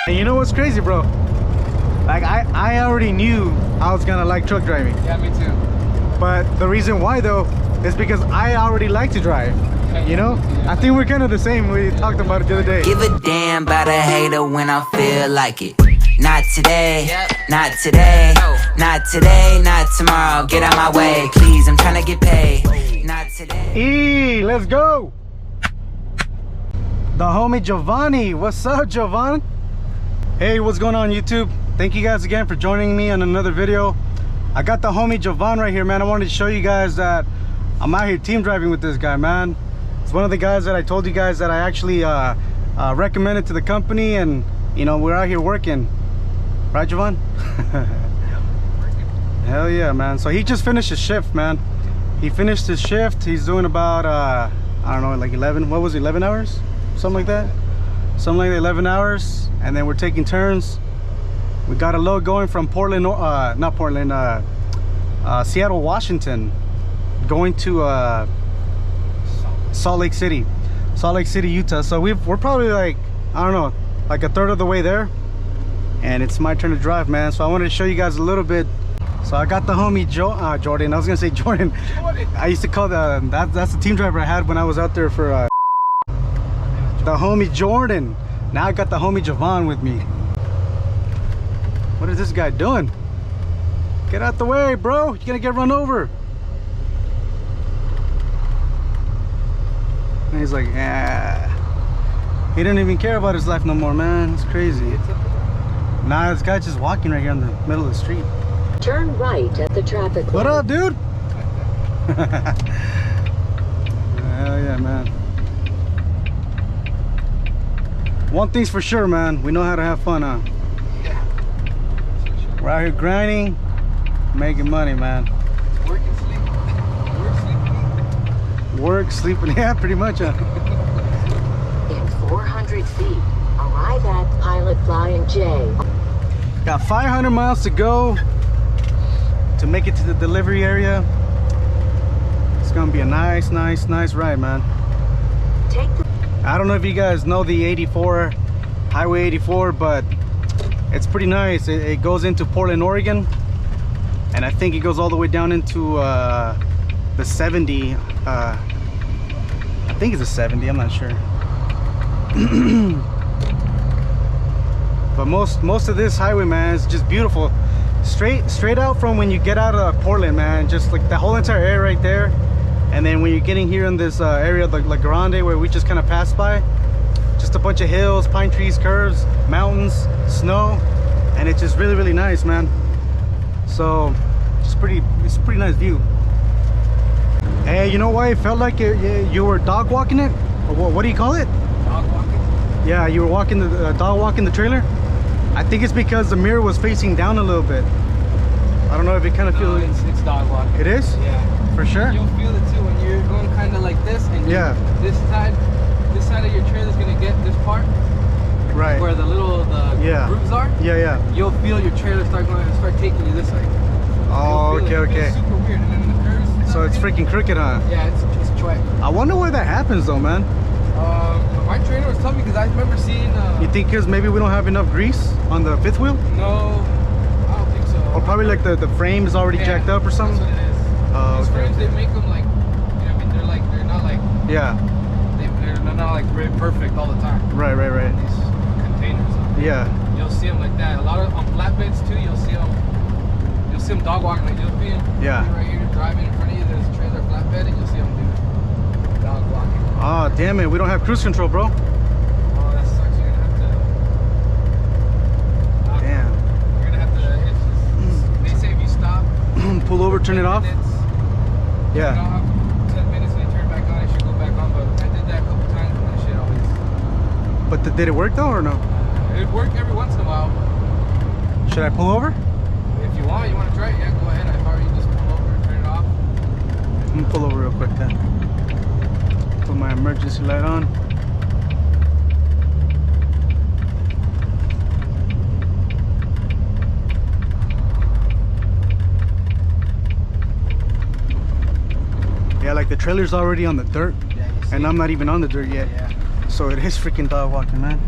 And you know what's crazy, bro? Like I already knew I was gonna like truck driving. Yeah, me too. But the reason why though is because I already like to drive. You know? I think we're kind of the same. We talked about it the other day. Give a damn about a hater when I feel like it. Not today, not today, not today, not tomorrow. Get out my way, please. I'm trying to get paid. Not today. Let's go. The homie Giovanni. What's up, Giovanni? Hey, what's going on, YouTube? Thank you guys again for joining me on another video. I got the homie Giovanni right here, man. I wanted to show you guys that I'm out here team driving with this guy, man. It's one of the guys that I told you guys that I actually recommended to the company, and you know, we're out here working. Right, Giovanni? Hell yeah, man. So he just finished his shift, man. He finished his shift. He's doing about I don't know, like 11, what was it, 11 hours? Something like that. Something like 11 hours. And then we're taking turns. We got a load going from Portland, not Portland, Seattle, Washington, going to Salt Lake City, Utah. So we're probably like, I don't know, like a third of the way there, and it's my turn to drive, man. So I wanted to show you guys a little bit. So I got the homie Jordan. I was gonna say Jordan. I used to call that's the team driver I had when I was out there for the homie Jordan. Now I got the homie Giovanni with me. What is this guy doing? Get out the way, bro. You're gonna get run over. And he's like, yeah. He didn't even care about his life no more, man. It's crazy. Nah, this guy's just walking right here in the middle of the street. Turn right at the traffic light. What up, dude? Hell yeah, man. One thing's for sure, man. We know how to have fun, huh? Yeah. We're out here grinding, making money, man. Work and sleep. Work, sleeping, yeah, pretty much, huh? In 400 feet, arrive at Pilot Flying J. Got 500 miles to go to make it to the delivery area. It's gonna be a nice ride, man. Take the I don't know if you guys know the 84, Highway 84, but it's pretty nice. It goes into Portland, Oregon, and I think it goes all the way down into the 70. I think it's a 70, I'm not sure. But most of this highway, man, is just beautiful. Straight out from when you get out of Portland, man, just like the whole entire area right there. And then when you're getting here in this area, like La Grande, where we just kind of passed by, just a bunch of hills, pine trees, curves, mountains, snow, and it's just really nice, man. So it's a pretty nice view. Hey, you know why it felt like you were dog walking it? Or what do you call it? Dog walking? Yeah, you were walking the dog walking the trailer. I think it's because the mirror was facing down a little bit. I don't know if it kind of feels. It's dog walking. It is? Yeah. For sure? You'll feel it too when you're going kind of like this, and yeah, this side of your trailer is gonna get this part, right, where the grooves are. Yeah. You'll feel your trailer start taking you this way. Oh, okay. It's super weird, and then the curves. So it's freaking crooked, huh? Yeah, it's track. I wonder why that happens, though, man. My trainer was telling me, because I remember seeing. You think because maybe we don't have enough grease on the fifth wheel? No, I don't think so. Or probably like the frame is already jacked up or something. That's what it is. These frames, they make them like, you know, I mean, they're not like, yeah, they're not like very perfect all the time. Right. These containers. Yeah. You'll see them like that. A lot of on flatbeds too. You'll see them dog walking, like you'll be right here driving in front of you. There's a trailer flatbed, and you'll see them do dog walking. Oh, damn it! We don't have cruise control, bro. Oh, that sucks. You're gonna have to. Damn. You're gonna have to. They say if you stop, pull over, turn it off. Yeah. You don't have 10 minutes and you turn back on, it should go back on, but I did that a couple times and that shit always. But did it work though or no? It worked every once in a while. Should I pull over? If you want to try it, yeah, go ahead. I've already just pull over and turn it off. I'm gonna pull over real quick then. Put my emergency light on. Yeah, like the trailer's already on the dirt, and I'm not even on the dirt yet. Yeah. So it is freaking dog walking, man.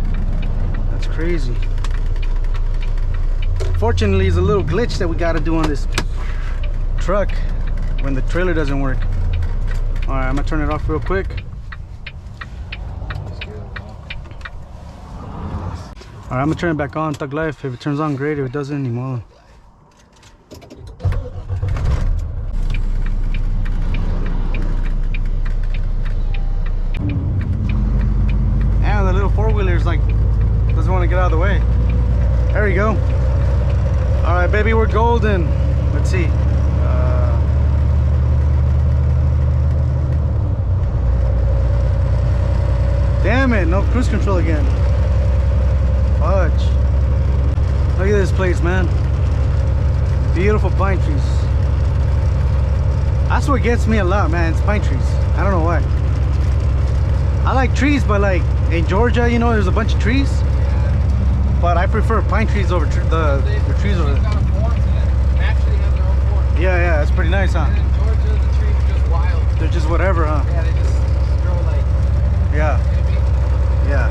That's crazy. unfortunately, there's a little glitch that we got to do on this truck when the trailer doesn't work. All right, I'm gonna turn it off real quick. All right, I'm gonna turn it back on. Thug Life. If it turns on, great. If it doesn't, anymore. And the little four-wheeler's like doesn't want to get out of the way. There we go. All right, baby, we're golden. Let's see. Damn it, no cruise control again. Fudge. Look at this place, man. Beautiful pine trees. That's what gets me a lot, man. It's pine trees. I don't know why. I like trees, but like in Georgia, you know, there's a bunch of trees. But I prefer pine trees over the trees over there. Naturally have their own form. Yeah, yeah, that's pretty nice, huh? And in Georgia, the trees are just wild. They're just whatever, huh? Yeah, they just grow like. Yeah. Yeah.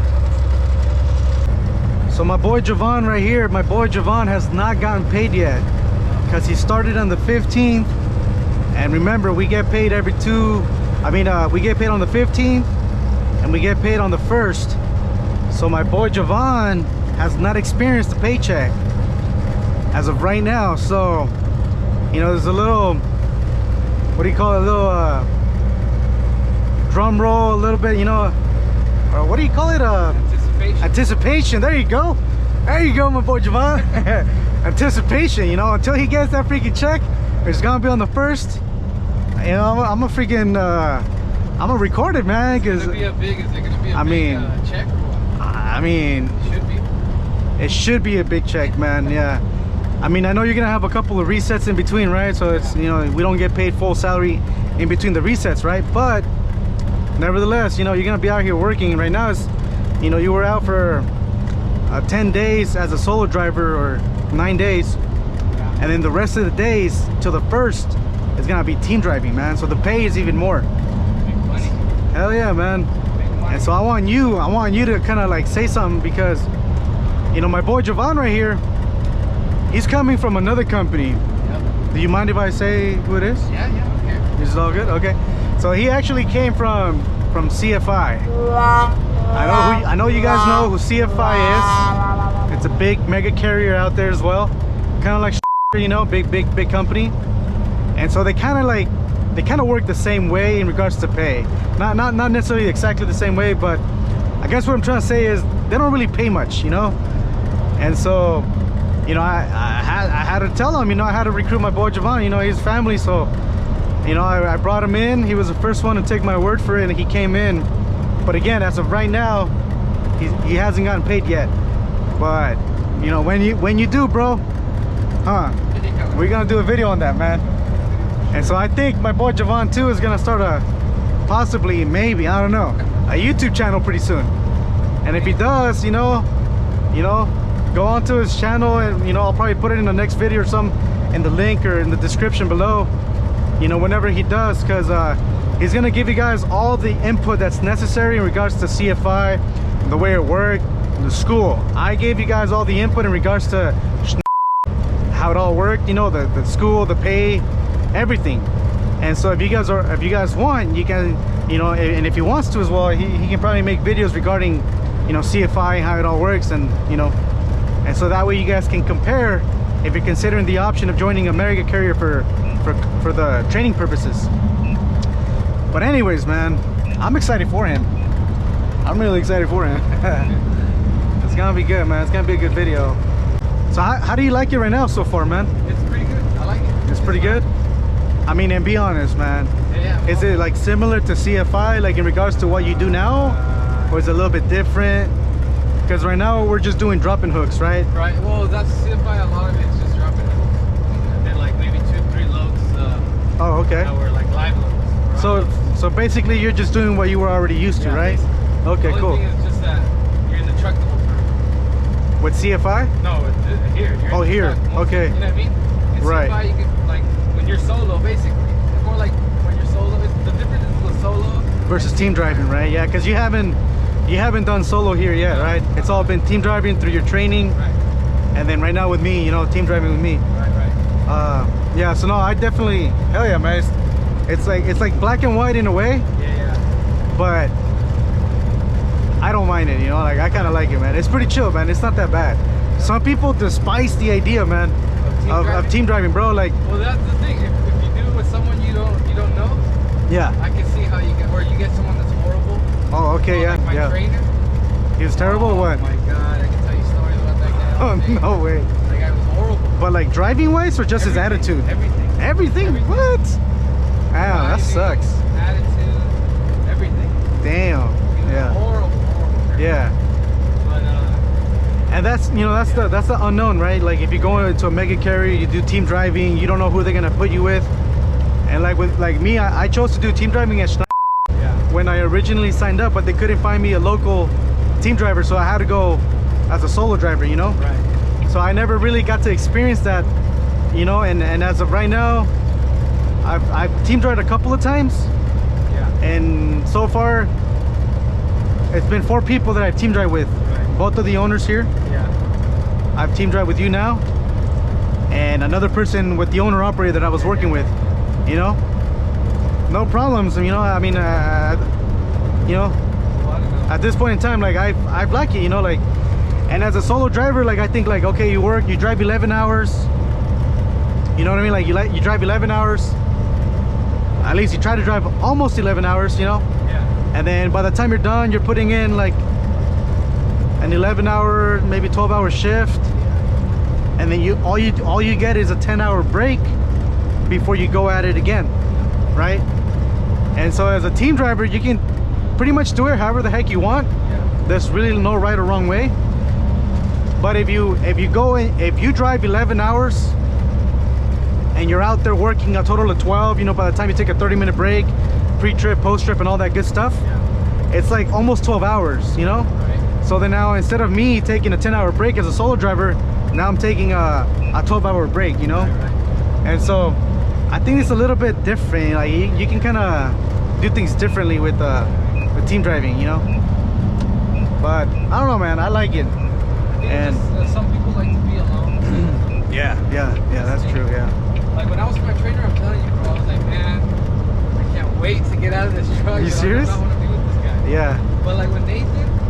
So my boy Giovanni right here, my boy Giovanni has not gotten paid yet because he started on the 15th, and remember, we get paid every we get paid on the 15th and we get paid on the 1st. So my boy Giovanni has not experienced a paycheck as of right now. So, you know, there's a little, what do you call it, a little drum roll, a little bit, you know, what do you call it? Anticipation. There you go. There you go, my boy Giovanni. Anticipation, you know, until he gets that freaking check. It's gonna be on the 1st. You know, I'm a freaking, I'm gonna record it, man. Cause is it gonna be a big check or what? I mean, it should be a big check, man. Yeah. I mean, I know you're gonna have a couple of resets in between, right? So it's, you know, we don't get paid full salary in between the resets, right? But nevertheless, you know, you're gonna be out here working. Right now, it's, you know, you were out for 10 days as a solo driver, or 9 days, and then the rest of the days till the 1st is gonna be team driving, man. So the pay is even more. Big money. Hell yeah, man. And so I want you to kind of like say something, because, you know, my boy Giovanni right here, he's coming from another company. Yep. Do you mind if I say who it is? Yeah, okay. Is it all good? Okay. So he actually came from CFI. I know you guys know who CFI is. It's a big mega carrier out there as well. Kind of like, you know, big company. And so they kind of work the same way in regards to pay. Not necessarily exactly the same way, but I guess what I'm trying to say is they don't really pay much, you know. And so, you know, I had to tell him, you know, I had to recruit my boy Giovanni, you know, he's family. So, you know, I brought him in. He was the first one to take my word for it, and he came in. But again, as of right now, he hasn't gotten paid yet. But, you know, when you do, bro, we're gonna do a video on that, man. And so I think my boy Giovanni too is gonna start possibly, maybe, I don't know, a YouTube channel pretty soon. And if he does, you know, go onto his channel, and, you know, I'll probably put it in the next video or something in the link or in the description below, you know, whenever he does, because he's gonna give you guys all the input that's necessary in regards to CFI, the way it worked, the school. I gave you guys all the input in regards to how it all worked, you know, the school, the pay, everything. And so if you guys want, you can, you know, and if he wants to as well, he can probably make videos regarding, you know, CFI, how it all works, and, you know, and so that way you guys can compare if you're considering the option of joining a mega carrier for the training purposes. But anyways, man, I'm excited for him. I'm really excited for him. It's gonna be good, man. It's gonna be a good video. So how do you like it right now so far, man? It's pretty good. I like it. It's pretty good? I mean, and be honest, man. Yeah. Is it like similar to CFI, like in regards to what you do now? Or is it a little bit different? Because right now we're just doing dropping hooks, right? Right. Well, that's CFI. A lot of it's just dropping hooks. And then like maybe 2-3 loads. Oh, okay. That were like live loads. So basically you're just doing what you were already used to, right? Basically. Okay, the cool. only thing is just that you're in the truck the whole time. With CFI? No, here. You're Oh, in the here. truck mostly. Okay. You know what I mean? In Right. CFI, you can, like, when you're solo, basically. It's more like when you're solo. The difference is with solo Versus team driving, right? Yeah, because you haven't done solo here yet, right? It's all been team driving through your training. Right. and then right now with me, you know, team driving with me. Right. Yeah, so no, I definitely, hell yeah, man. It's like black and white in a way, Yeah. but I don't mind it, you know, like I kind of like it, man. It's pretty chill, man. It's not that bad. Some people despise the idea, man, of team driving, bro. Like, well, that's the thing. If you do it with someone you don't know, yeah, I can see how you get, or you get someone that's horrible. oh, okay, yeah, like my yeah. trainer. He was terrible, or what? Oh my god, I can tell you stories about that guy. Oh, no way. That guy was horrible. But like driving wise, or just his attitude? Everything. Everything? What? Damn, that sucks. Attitude, everything. Damn. He was Yeah. horrible. Yeah. But And that's, you know, that's the unknown, right? Like if you go into a mega carrier, you do team driving, you don't know who they're gonna put you with. And like with me, I chose to do team driving at yeah. when I originally signed up, but they couldn't find me a local team driver, so I had to go as a solo driver, you know. Right. So I never really got to experience that, you know. And as of right now, I've team driven a couple of times, Yeah. and so far it's been 4 people that I've team drive with. Right. Both of the owners here. Yeah. I've team drive with you now, and another person with the owner operator that I was working with, you know. No problems, you know. I mean, you know, at this point in time, like I like it, you know, like. And as a solo driver, like I think like, okay, you drive 11 hours, you know what I mean, like you drive 11 hours, at least you try to drive almost 11 hours, you know. Yeah. And then by the time you're done, you're putting in like an 11-hour, maybe 12-hour shift, and then all you get is a 10-hour break before you go at it again, right? And so as a team driver, you can pretty much do it however the heck you want. Yeah. There's really no right or wrong way. But if you drive 11 hours and you're out there working a total of 12, you know, by the time you take a 30-minute break, pre-trip, post-trip, and all that good stuff, Yeah. it's like almost 12 hours, you know. Right. So then now, instead of me taking a 10-hour break as a solo driver, now I'm taking a 12-hour break, you know. Right. And so I think it's a little bit different. Like you can kind of do things differently with team driving, you know. But I don't know, man. I like it. And some people like to be alone. yeah, that's true. Yeah. Like when I was with my trainer, I'm telling you, bro, I was like, man, I can't wait to get out of this truck. You serious? I want to be with this guy. Yeah. But like when Nathan,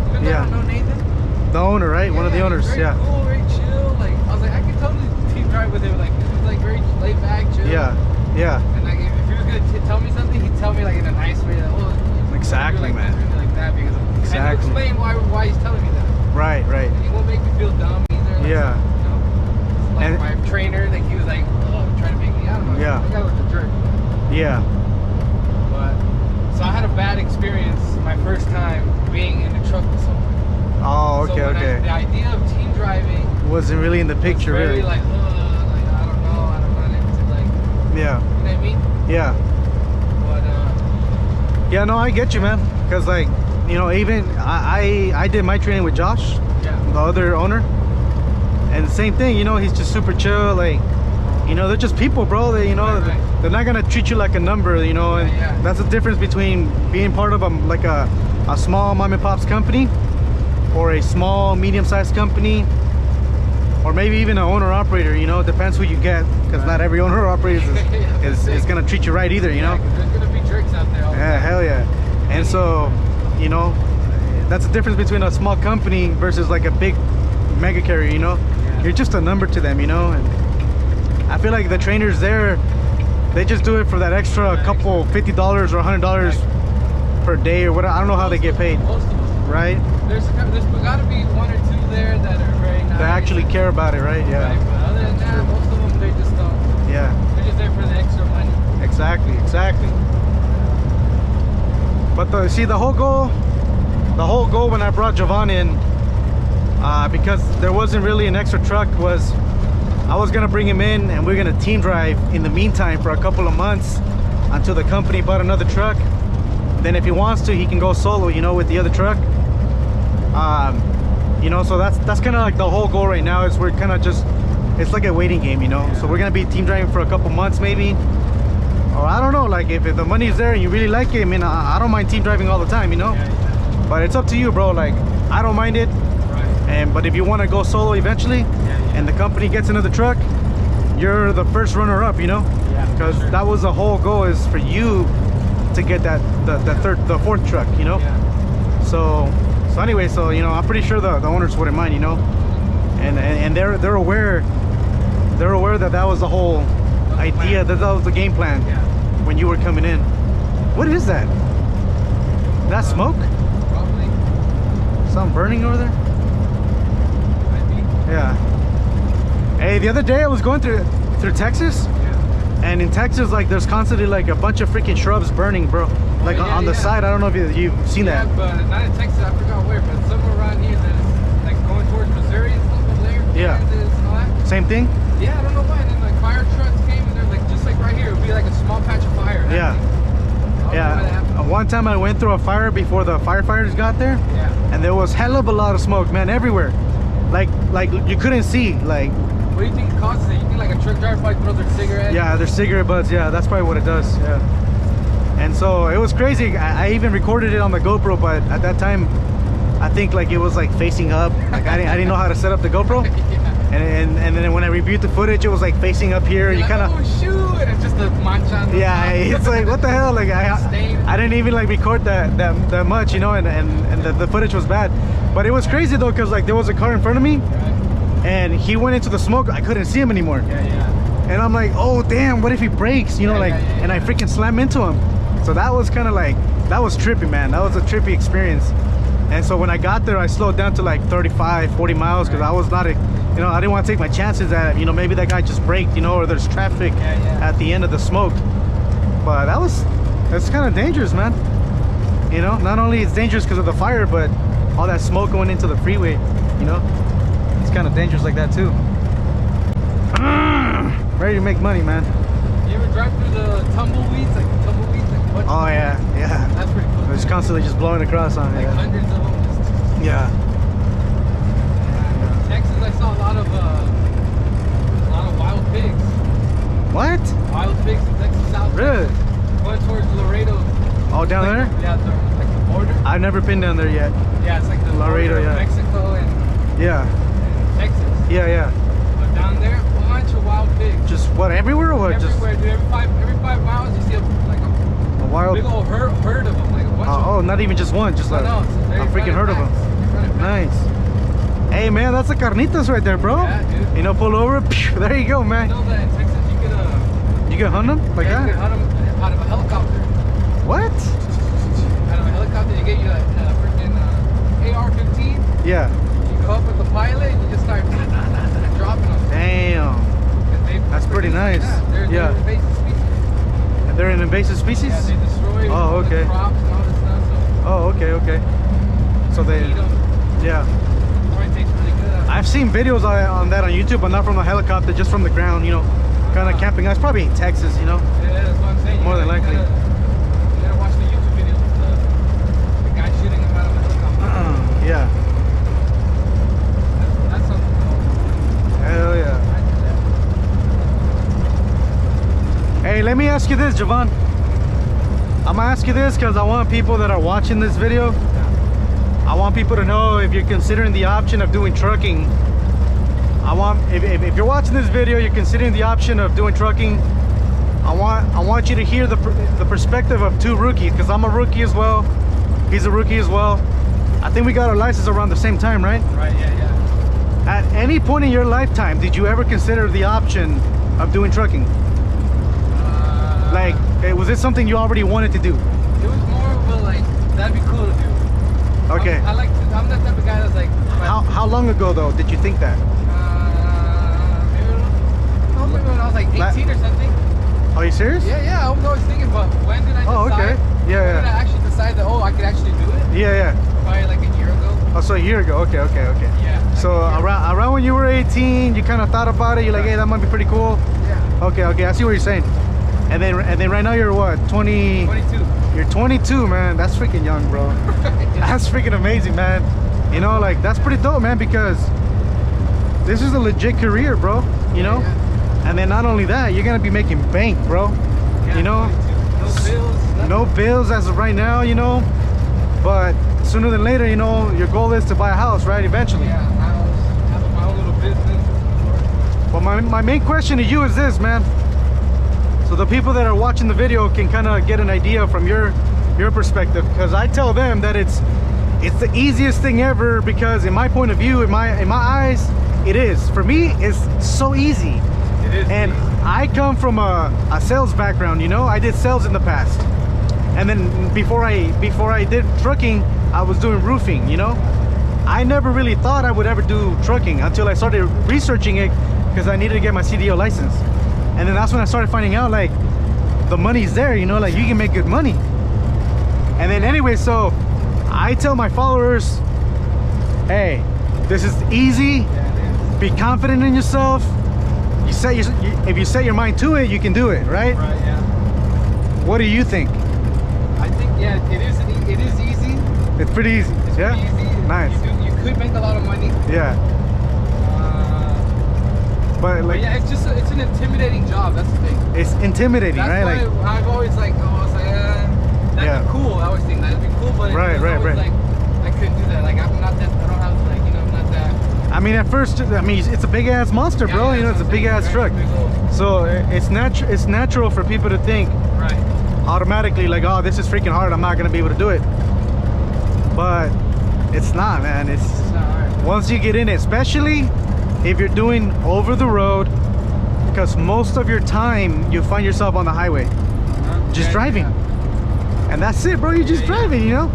even though I don't know Nathan, The owner, right? One of the owners. Very Yeah. cool, very chill. Like I was like, I could totally team drive with him. Like he was like very laid back, chill. Yeah. Yeah. And like if he was gonna tell me something, he'd tell me like in a nice way. Like, oh, Exactly, like man. This, like that, because Exactly. and he'll explain why he's telling me that. Right. Right. And he won't make me feel dumb either. Like, Yeah. You know? Like And- my trainer, like he was like, oh, trying to make me out of it. Yeah. That guy was a jerk. Yeah. But so I had a bad experience my first time being in the truck with someone. Oh, okay. So when Okay. the idea of team driving Wasn't really in the picture, was very really. like I don't know, I'm not into like, Yeah. you know what I mean? Yeah. But Yeah. No, I get you, man. Cause like, you know, even I did my training with Josh, yeah, the other owner, and the same thing. You know, he's just super chill. Like, you know, they're just people, bro. They, you know, Right. they're not gonna treat you like a number. You know, and Yeah. that's the difference between being part of a small mom and pop's company, or a small medium-sized company, or maybe even an owner operator. You know, it depends who you get, because not every owner operator is gonna treat you right either. You know. Yeah, 'cause there's gonna be jerks out there. All the Yeah, time. hell yeah. And so, you know, that's the difference between a small company versus like a big mega carrier, you know. Yeah. You're just a number to them, you know. And I feel like the trainers there, they just do it for that extra couple $50 or $100 per day or whatever. I don't know how they get paid, Most of them. right? There's got to be one or two there that are very nice. They actually care about it, right? Yeah. Right, but other than that, most of them, they just don't. Yeah, They're just there for the extra money. exactly. But the whole goal when I brought Giovanni in, because there wasn't really an extra truck, was I was gonna bring him in and we're gonna team drive in the meantime for a couple of months until the company bought another truck. Then if he wants to, he can go solo, you know, with the other truck. You know, so that's kind of like the whole goal right now. Is we're kind of just, it's like a waiting game, you know. So we're gonna be team driving for a couple months maybe, or I don't know, like if the money's there and you really like it, I mean, I don't mind team driving all the time, you know. Yeah. But it's up to you, bro. Like, I don't mind it. Right. But if you want to go solo eventually, and the company gets another truck, you're the first runner-up, you know? Yeah. Because that was the whole goal, is for you to get the fourth truck, you know? Yeah. So anyway, so you know, I'm pretty sure the owners wouldn't mind, you know? And they're aware that was the whole idea, that was the game plan when you were coming in. What is that? That smoke? Probably. Something burning over there? Might be. Yeah. Hey, the other day I was going through Texas, and in Texas, like, there's constantly like a bunch of freaking shrubs burning, bro. Like on the side. I don't know if you've seen that. Yeah, but not in Texas. I forgot where, but somewhere around here, there's like going towards Missouri and stuff over there. Yeah. Kansas and all that. Same thing? Yeah, I don't know why. And then like fire trucks came, and they're like, just like right here, it would be like a small patch of fire. Yeah. One time I went through a fire before the firefighters got there, and there was hell of a lot of smoke, man, everywhere. Like you couldn't see. Like, what do you think causes it? You think like a truck driver probably throws their cigarette? yeah, their cigarette butts. Yeah, that's probably what it does. Yeah. And so it was crazy. I even recorded it on the GoPro, but at that time, I think like it was like facing up. Like I didn't know how to set up the GoPro. And then when I reviewed the footage, it was like facing up here. You're you like, kind of, oh shoot, and it's just a mancha on the yeah, top. it's like, what the hell? Like I didn't even like record that much, you know, and the footage was bad. But it was crazy though, because like there was a car in front of me, and he went into the smoke. I couldn't see him anymore. And I'm like, oh damn, what if he breaks, you know? And I freaking slam into him. So that was kind of like, that was trippy, man. That was a trippy experience. And so when I got there, I slowed down to like 35, 40 miles, because I was not, you know, I didn't want to take my chances that, you know, maybe that guy just braked, you know, or there's traffic at the end of the smoke. But that's kind of dangerous, man. You know, not only it's dangerous because of the fire, but all that smoke going into the freeway, you know, it's kind of dangerous like that too. Ready to make money, man. You ever drive through the tumbleweeds? Like what? Oh yeah. That's pretty cool. It's constantly just blowing across on it. Like hundreds of them. Just, yeah. Texas, I saw a lot of wild pigs. What? Wild pigs in Texas, South. Really? Going towards Laredo. Oh, down like, there? Yeah, like the border. I've never been down there yet. Yeah, it's like the Laredo, border of Mexico and Texas. Yeah. But down there, a bunch of wild pigs. Just what, everywhere or what? Everywhere, dude. Every 5 miles, you see a wild big old herd of them, like a bunch of them. Oh, not even just one, just like a freaking herd of them. Nice. Hey man, that's the carnitas right there, bro. Yeah, dude. You know, pull over. There you go, man. You know that in Texas you can hunt them like that? You can hunt them out of a helicopter. What? Out of a helicopter, they get you a freaking AR-15. Yeah. You go up with the pilot and you just start dropping them. Damn. That's pretty nice. They're invasive species. They're an invasive species? Yeah, they destroy all the crops and all this stuff. So oh, okay. So they eat them. Yeah. It tastes really good. I've seen videos on that on YouTube, but not from a helicopter, just from the ground, you know, kind of camping. That's probably in Texas, you know. Yeah, that's what I'm saying. More than likely. You gotta watch the YouTube videos with the guy shooting them out of the helicopter. Yeah. That's something cool. Hell yeah. Hey, let me ask you this, Giovanni. I'm gonna ask you this because I want people that are watching this video, I want people to know if you're considering the option of doing trucking. If you're watching this video, you're considering the option of doing trucking, I want you to hear the perspective of two rookies, because I'm a rookie as well. He's a rookie as well. I think we got our license around the same time, right? Right, yeah. At any point in your lifetime, did you ever consider the option of doing trucking? Like, was it something you already wanted to do? It was more of a like, that'd be cool to do. Okay. I'm that type of guy that's like. How long ago though did you think that? Maybe when I was like 18 or something. Are you serious? Yeah. I was always thinking, but when did I decide? Oh, okay. Yeah. When did I actually decide that I could actually do it? Yeah. Probably like a year ago. Oh, so a year ago. Okay. Yeah. So around when you were 18, you kind of thought about it. You're like, hey, that might be pretty cool. Yeah. Okay. I see what you're saying. And then right now you're what? 20? 22. You're 22, man. That's freaking young, bro. That's freaking amazing, man. You know, like, that's pretty dope, man, because this is a legit career, bro. You know? Yeah. And then not only that, you're gonna be making bank, bro. Yeah, you know? 22. No bills. Nothing. No bills as of right now, you know? But sooner than later, you know, your goal is to buy a house, right? Eventually. Yeah. business. Well, my main question to you is this, man. So the people that are watching the video can kind of get an idea from your perspective, because I tell them that it's the easiest thing ever, because in my point of view, in my eyes, it is. For me, it's so easy. It is. And I come from a sales background, you know. I did sales in the past, and then before I did trucking, I was doing roofing, you know. I never really thought I would ever do trucking until I started researching it, because I needed to get my CDL license. And then that's when I started finding out, like, the money's there, you know, like you can make good money. And then anyway, so I tell my followers, hey, this is easy. Yeah, be confident in yourself. If you set your mind to it, you can do it, right? Right, yeah. What do you think? I think, yeah, it is easy. It's pretty easy. It's yeah? pretty easy. Nice. You could make a lot of money. Yeah. But like, yeah, it's an intimidating job. That's the thing. It's intimidating, that's right? Why Like, I've always like, that'd be cool. I always think that'd be cool, but right. like, I couldn't do that. Like, I'm not that. I don't have like, you know, I'm not that. I mean, at first, I mean, it's a big ass monster, bro. Yeah, you know, it's a big ass truck. So it's natural for people to think automatically, like, oh, this is freaking hard. I'm not gonna be able to do it. But it's not, man. It's not hard. Once you get in it, especially if you're doing over the road, because most of your time you find yourself on the highway, just driving. Yeah. And that's it, bro. You're just driving, you know.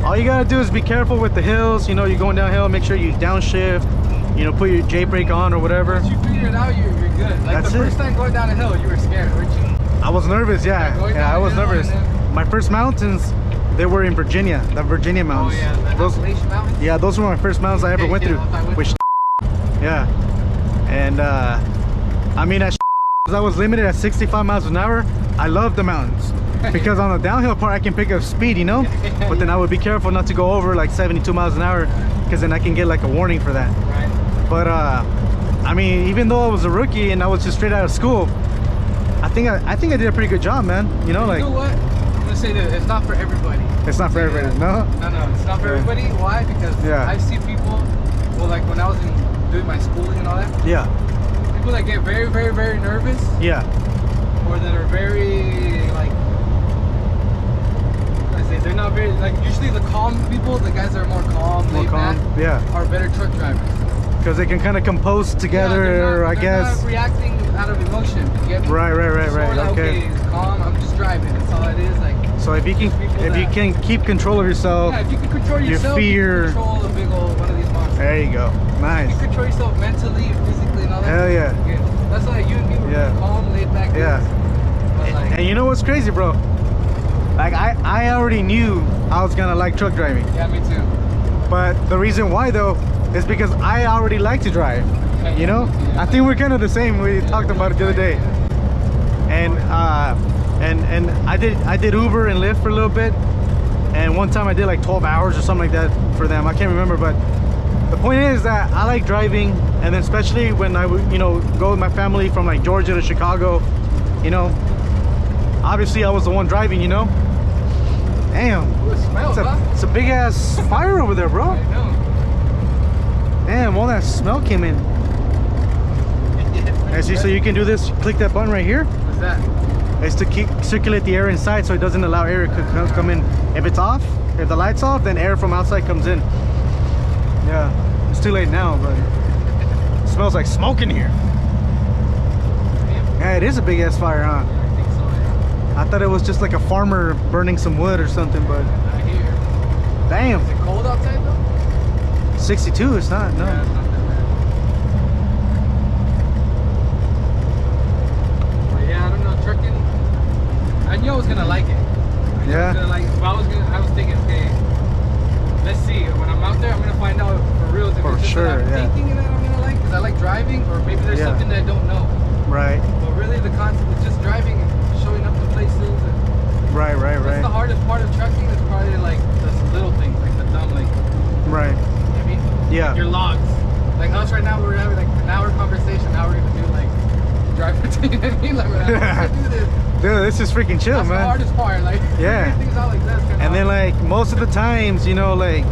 All you gotta do is be careful with the hills. You know, you're going downhill, make sure you downshift, you know, put your J brake on or whatever. Once you figure it out, you're good. Like, that's the first time going down a hill, you were scared, weren't you? I was nervous, yeah. I was nervous. My first mountains, they were in Virginia, the Virginia mountains. Oh yeah, those mountains? Yeah, those were my first mountains I ever went through. Which, yeah. And I mean, as I was limited at 65 miles an hour, I love the mountains. Because on the downhill part, I can pick up speed, you know? But then I would be careful not to go over like 72 miles an hour, because then I can get like a warning for that. Right. But I mean, even though I was a rookie and I was just straight out of school, I think I did a pretty good job, man. You know, like. You know what? I'm gonna say that it's not for everybody. It's not for everybody, no? No, it's not for everybody. Why? Because I see people, well, like when I was doing my schooling and all that. Yeah. People that get very, very, very nervous. Yeah. Or that are very, like, they're not very, like, usually the calm people, the guys that are more calm, laid back, are better truck drivers. Because they can kind of compose together, I guess. They're not reacting out of emotion. You get me? Right. Like, okay. Calm. I'm just driving. That's all it is. Like. So if you can keep control of yourself. Yeah, if you can control yourself, fear. You can control a big old one of these monsters. There you go. Nice. You can control yourself mentally, physically, and all that. Hell yeah. Good. That's why you and me were calm, laid back. Yeah. But like, and you know what's crazy, bro? Like I already knew I was gonna like truck driving. Yeah, me too. But the reason why though is because I already like to drive. You know, I think we're kind of the same. We talked about it the other day. And I did Uber and Lyft for a little bit. And one time I did like 12 hours or something like that for them. I can't remember, but the point is that I like driving, and then especially when I would, you know, go with my family from like Georgia to Chicago, you know. Obviously, I was the one driving, you know. Damn, it's a big ass fire over there, bro. I know. Damn, all that smell came in. And see, so you can do this. Click that button right here. What's that? It's to circulate the air inside, so it doesn't allow air to come in. If it's off, if the light's off, then air from outside comes in. Yeah, it's too late now, but it smells like smoke in here. Yeah, it is a big ass fire, huh? I think so, yeah. I thought it was just like a farmer burning some wood or something, but I hear. damn. Is it cold outside though? 62, it's not, no. Yeah, it's not that bad. But yeah, I don't know, trucking. I knew I was gonna like it. I was thinking, okay, let's see. When I'm out there, I'm gonna find out for real if For it's just sure, what I'm thinking that I'm gonna like, because I like driving, or maybe there's something that I don't know. Right. But really, the concept is just driving and showing up to places. And Right. that's the hardest part of trucking. Is probably like the little things, like the dumb, like. Right. You know what I mean? Yeah. Like your logs. Like us right now, we're having like an hour conversation. How we're gonna do like drive for, you know what I mean? Like we're gonna do this. Dude, this is freaking chill, That's man. the hardest part. Like Yeah. things out like that. And then like most of the times, you know, like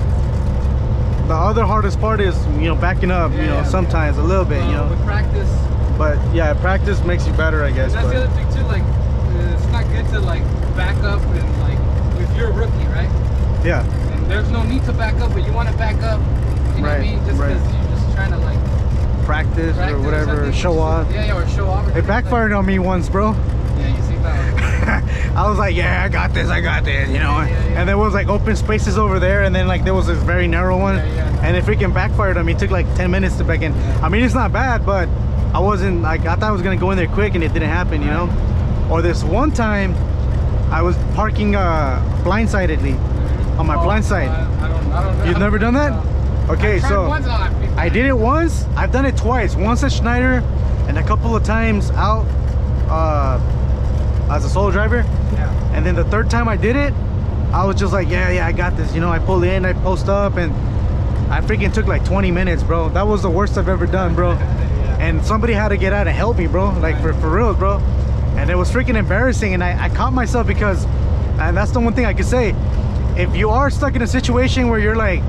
the other hardest part is, you know, backing up, you know, sometimes a little bit, you know. With practice. But yeah, practice makes you better, I guess. And that's the other thing too, like, it's not good to like back up and like, if you're a rookie, right? Yeah. And there's no need to back up, but you want to back up, you know what I mean? Just because you're just trying to like practice or whatever, or show off. Yeah, or show off. It backfired on me once, bro. Yeah, you see that. I was like, yeah, I got this, you know. And there was like open spaces over there, and then like there was this very narrow one, and it freaking backfired on me. It took like 10 minutes to back in. I mean, it's not bad, but I wasn't like, I thought I was gonna go in there quick, and it didn't happen, you know. Or this one time, I was parking blindsidedly on my blind side. I don't know. You've never done that? Okay, so I did it once. I've done it twice. Once at Schneider, and a couple of times out as a solo driver. Yeah. And then the third time I did it, I was just like, yeah, I got this. You know, I pull in, I post up, and I freaking took like 20 minutes, bro. That was the worst I've ever done, bro. And somebody had to get out and help me, bro. Like for real, bro. And it was freaking embarrassing. And I caught myself because, and that's the one thing I could say, if you are stuck in a situation where you're like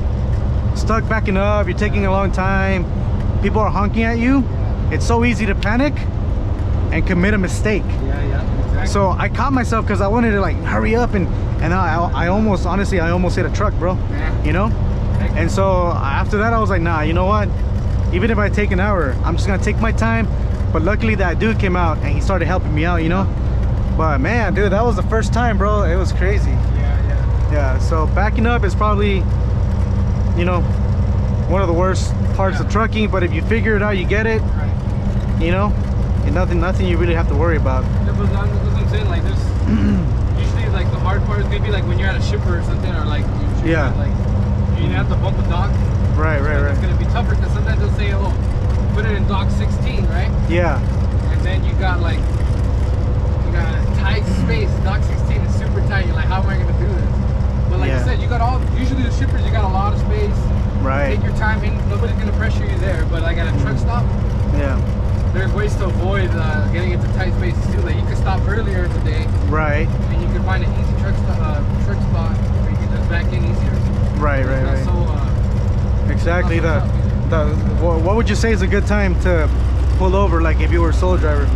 stuck backing up, you're taking a long time, people are honking at you, it's so easy to panic and commit a mistake. Exactly. So I caught myself because I wanted to like hurry up, and I almost, honestly, I almost hit a truck, bro. You know. And so after that I was like, nah, you know what, even if I take an hour, I'm just gonna take my time. But luckily that dude came out and he started helping me out, you know. But man, dude, that was the first time, bro. It was crazy. Yeah, so backing up is probably, you know, one of the worst parts of trucking. But if you figure it out, you get it, you know, and nothing you really have to worry about. Yeah, but that's what I'm saying, like, there's usually like the hard part is gonna be like when you're at a shipper or something, or like like you have to bump a dock. Right. It's gonna be tougher because sometimes they'll say, oh, put it in dock 16, right? Yeah. And then you got a tight space. Dock 16 is super tight. You're like, how am I gonna do this? But like I said, you got usually the shippers, you got a lot of space. Right. Take your time in. Nobody's gonna pressure you there. But like at a truck stop, there's ways to avoid getting into tight spaces too. Like you can stop earlier today. Right. And you can find an easy truck spot where you can just back in easier. Right. So, exactly. What would you say is a good time to pull over, like if you were a solo driver?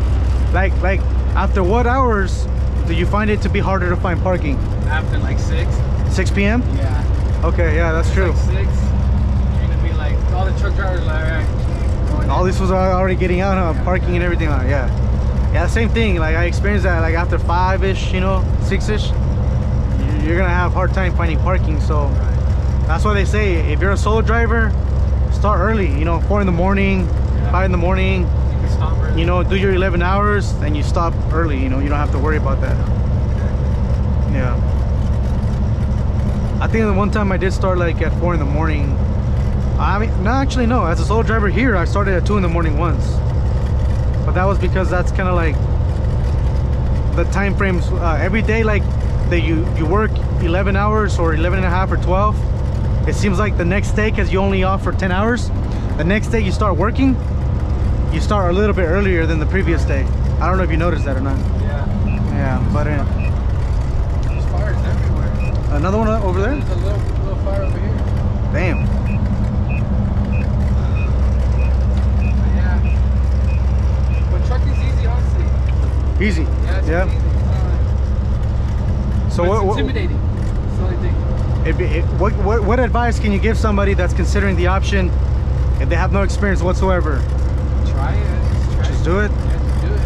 Like after what hours do you find it to be harder to find parking? After like 6 p.m. Yeah. Okay, yeah, that's true. Like 6, you're gonna be like, all the truck drivers are like, all right. All these was already getting out, parking and everything. Yeah, same thing. Like I experienced that like after 5-ish, you know, 6-ish, you're gonna have a hard time finding parking. So that's why they say if you're a solo driver, start early, you know, 4 in the morning, 5 in the morning. You can stop early. You know, do your 11 hours, then you stop early. You know, you don't have to worry about that. Yeah. I think the one time I did start like at 4 in the morning. I mean, no, actually no. As a solo driver here, I started at 2 in the morning once. But that was because that's kind of like the time frames. Every day, like that you work 11 hours or 11 and a half or 12. It seems like the next day, because you only off for 10 hours, the next day you start working, you start a little bit earlier than the previous day. I don't know if you noticed that or not. Yeah, but there's fires everywhere. Another one over there? There's a little fire over here. Damn. Yeah. But trucking's easy, honestly. Easy. Yeah, it's easy. So it's what? Intimidating. That's the only thing. What advice can you give somebody that's considering the option if they have no experience whatsoever? Try it. Just do it. Yeah, just do it.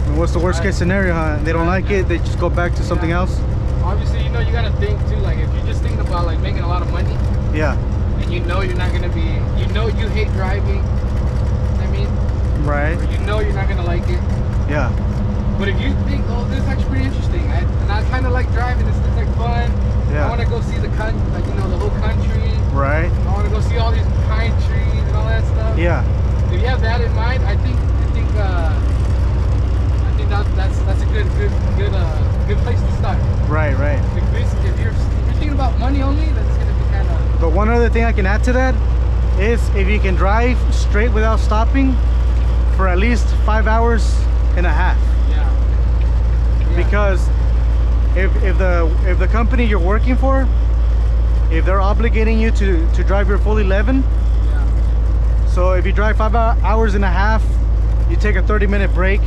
And what's the worst case scenario, huh? They don't like it, they just go back to something else? Obviously, you know, you gotta think too, like if you just think about like making a lot of money, and you know you're not gonna be, you know you hate driving, I mean, right, or you know you're not gonna like it, but if you think, oh, this is actually pretty interesting, and I kind of like driving, this looks like fun, I want to go see the country, like, you know, the whole country, right, I want to go see all these pine trees and all that stuff, if you have that in mind, I think that's a good place to start. Right. If you're thinking about money only, that's gonna be kind of. But one other thing I can add to that is if you can drive straight without stopping for at least 5 hours and a half. Yeah. Because if the company you're working for if they're obligating you to drive your full 11. Yeah. So if you drive 5 hours and a half, you take a 30-minute break,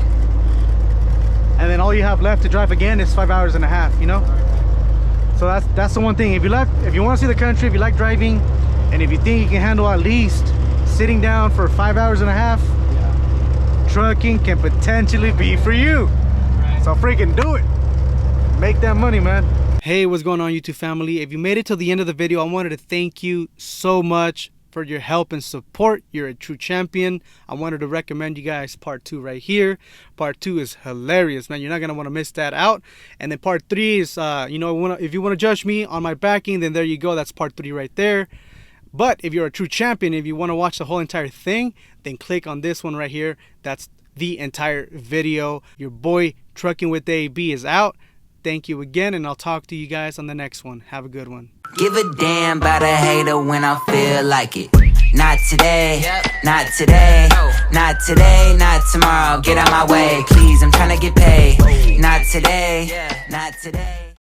and then all you have left to drive again is 5 hours and a half, you know. So that's the one thing. If you want to see the country, if you like driving, and if you think you can handle at least sitting down for 5 hours and a half, Yeah. trucking can potentially be for you. Right. So freaking do it. Make that money, man. Hey, what's going on, YouTube family? If you made it till the end of the video, I wanted to thank you so much for your help and support. You're a true champion. I wanted to recommend you guys part 2 right here. Part 2 is hilarious, man. You're not gonna want to miss that out. And then part 3 is you know, if you want to judge me on my backing, then there you go. That's part 3 right there. But if you're a true champion, if you want to watch the whole entire thing, then click on this one right here. That's the entire video. Your boy Trucking with AB is out. Thank you again, and I'll talk to you guys on the next one. Have a good one. Give a damn about a hater when I feel like it. Not today, not today, not today, not tomorrow. Get out my way, please, I'm trying to get paid. Not today, not today.